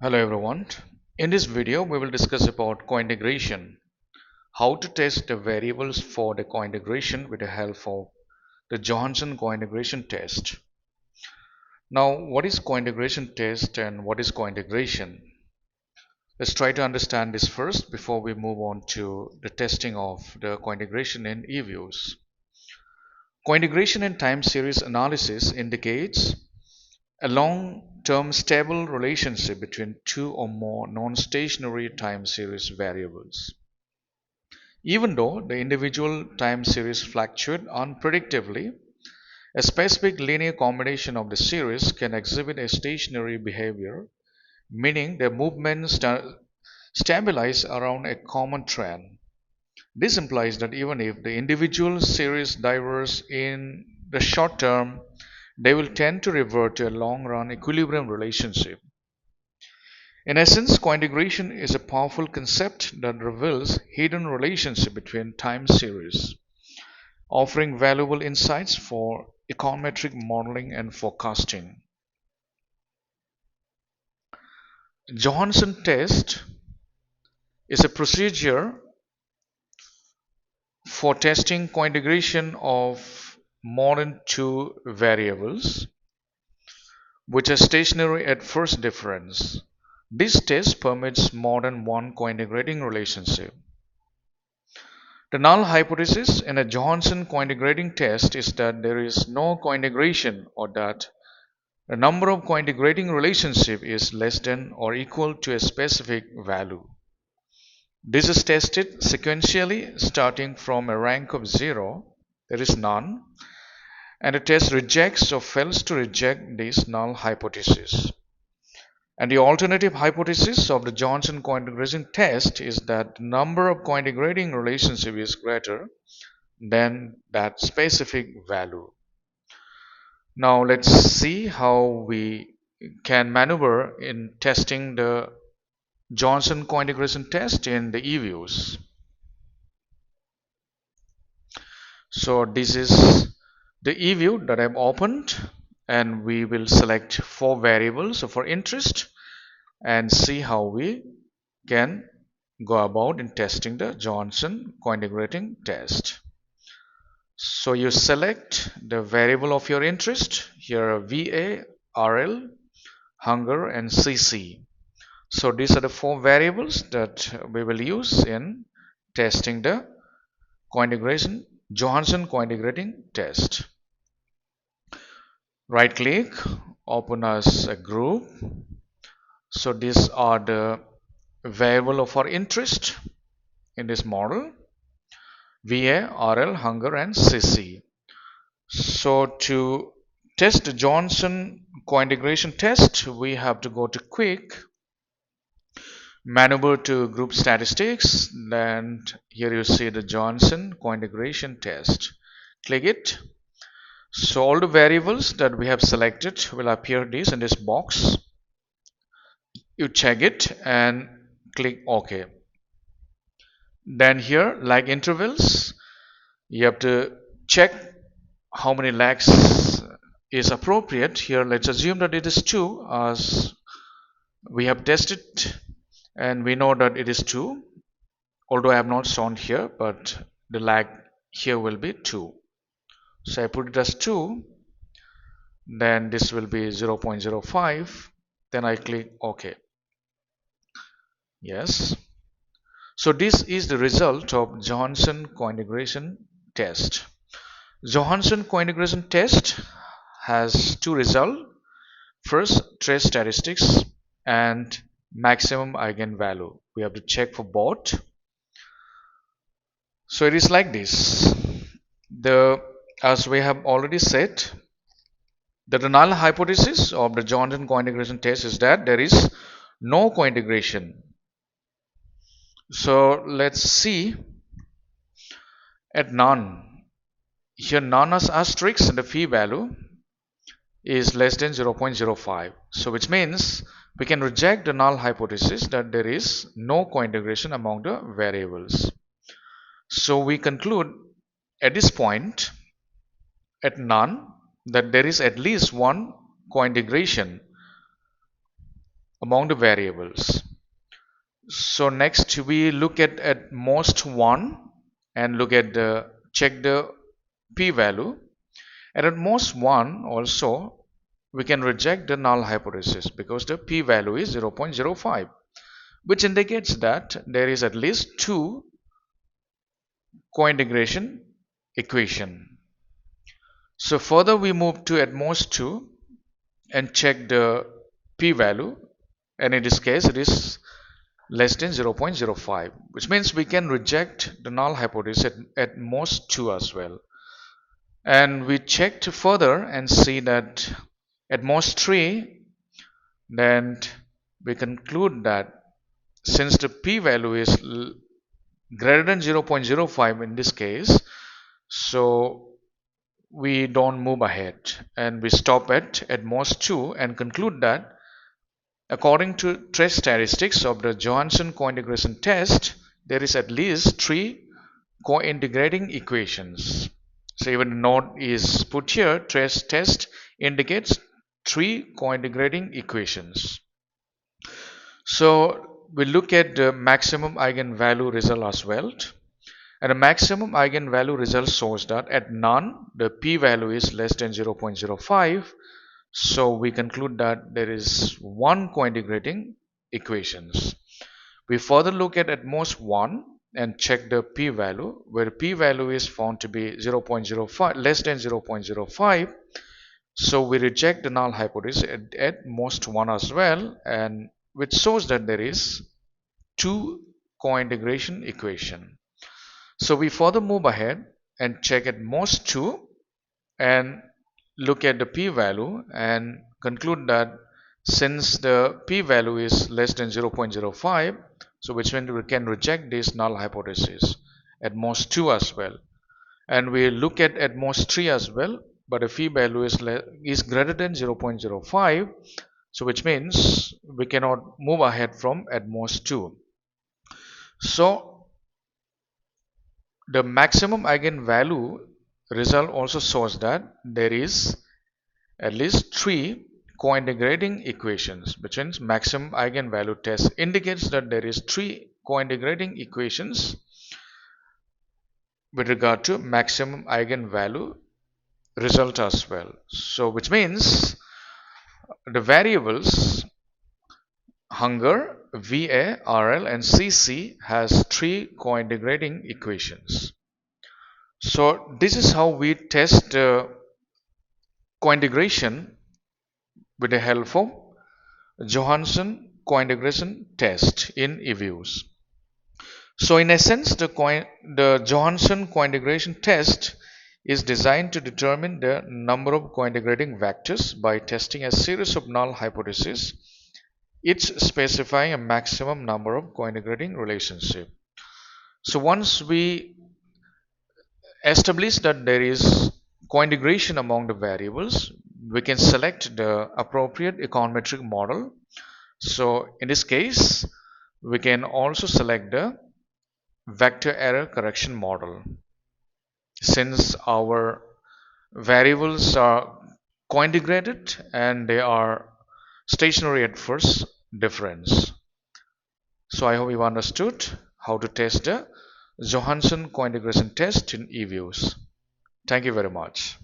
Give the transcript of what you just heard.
Hello everyone. In this video we will discuss about cointegration. How to test the variables for the cointegration with the help of the Johansen cointegration test. Now what is cointegration test and what is cointegration? Let's try to understand this first before we move on to the testing of the cointegration in Eviews. Cointegration in time series analysis indicates a long-term stable relationship between two or more non-stationary time series variables. Even though the individual time series fluctuate unpredictably, a specific linear combination of the series can exhibit a stationary behavior, meaning their movements stabilize around a common trend. This implies that even if the individual series diverge in the short term, they will tend to revert to a long-run equilibrium relationship. In essence, cointegration is a powerful concept that reveals hidden relationship between time series, offering valuable insights for econometric modeling and forecasting. Johansen test is a procedure for testing cointegration of more than two variables which are stationary at first difference. This test permits more than one cointegrating relationship. The null hypothesis in a Johansen cointegrating test is that there is no cointegration, or that the number of cointegrating relationship is less than or equal to a specific value. This is tested sequentially starting from a rank of 0, there is none, and the test rejects or fails to reject this null hypothesis. And the alternative hypothesis of the Johansen cointegration test is that the number of cointegrating relationship is greater than that specific value. Now let's see how we can maneuver in testing the Johansen cointegration test in the Eviews. So this is the Eview that I've opened, and we will select 4 variables of our interest and see how we can go about in testing the Johansen cointegrating test. So you select the variable of your interest, here VA, RL, hunger and CC. So these are the 4 variables that we will use in testing the Johansen cointegrating test. Right click, open as a group. So these are the variable of our interest in this model: VA, RL, hunger and CC. So to test the Johansen cointegration test, we have to go to quick, maneuver to group statistics, then here you see the Johansen cointegration test. Click it. So all the variables that we have selected will appear in this box. You check it and click OK. Then here, lag intervals, you have to check how many lags is appropriate. Here let's assume that it is 2, as we have tested and we know that it is 2, although I have not shown here, but the lag here will be 2. So I put it as 2, then this will be 0.05, then I click OK. Yes. So this is the result of Johansen cointegration test. Johansen cointegration test has 2 results. First, trace statistics and maximum eigenvalue. We have to check for both. So it is like this. As we have already said, the null hypothesis of the Johansen cointegration test is that there is no cointegration. So let's see at none. Here none has asterisk and the phi value is less than 0.05. So which means we can reject the null hypothesis that there is no cointegration among the variables. So we conclude at this point at none that there is at least one cointegration among the variables. So next we look at most one and look at the check the p-value. And at most one also we can reject the null hypothesis because the p-value is 0.05, which indicates that there is at least two cointegration equation. So further we move to at most 2 and check the p-value, and in this case it is less than 0.05, which means we can reject the null hypothesis at most 2 as well. And we checked further and see that at most 3, then we conclude that since the p-value is greater than 0.05 in this case, so we don't move ahead and we stop at most 2 and conclude that according to test statistics of the Johansen cointegration test, there is at least 3 co-integrating equations. So even the note is put here, test indicates 3 co-integrating equations. So we look at the maximum eigenvalue result as well. And the maximum eigenvalue result shows that at none, the p-value is less than 0.05. So we conclude that there is one co-integrating equations. We further look at most 1 and check the p-value, where p-value is found to be 0.05, less than 0.05. So we reject the null hypothesis at most 1 as well, and which shows that there is two co-integration equation. So we further move ahead and check at most 2 and look at the p-value and conclude that since the p-value is less than 0.05, so which means we can reject this null hypothesis at most 2 as well. And we look at most 3 as well, but the p-value is greater than 0.05, so which means we cannot move ahead from at most 2. So the maximum eigenvalue result also shows that there is at least 3 co-integrating equations, which means maximum eigenvalue test indicates that there is 3 co-integrating equations with regard to maximum eigenvalue result as well. So which means the variables hunger, VA, RL and CC has 3 co-integrating equations. So this is how we test cointegration with the help of Johansen cointegration test in Eviews. So in essence, the Johansen cointegration test is designed to determine the number of cointegrating vectors by testing a series of null hypotheses, each specifying a maximum number of cointegrating relationship. So once we establish that there is cointegration among the variables, we can select the appropriate econometric model. So in this case, we can also select the vector error correction model. Since our variables are cointegrated and they are stationary at first difference. So I hope you understood how to test the Johansen cointegration test in Eviews. Thank you very much.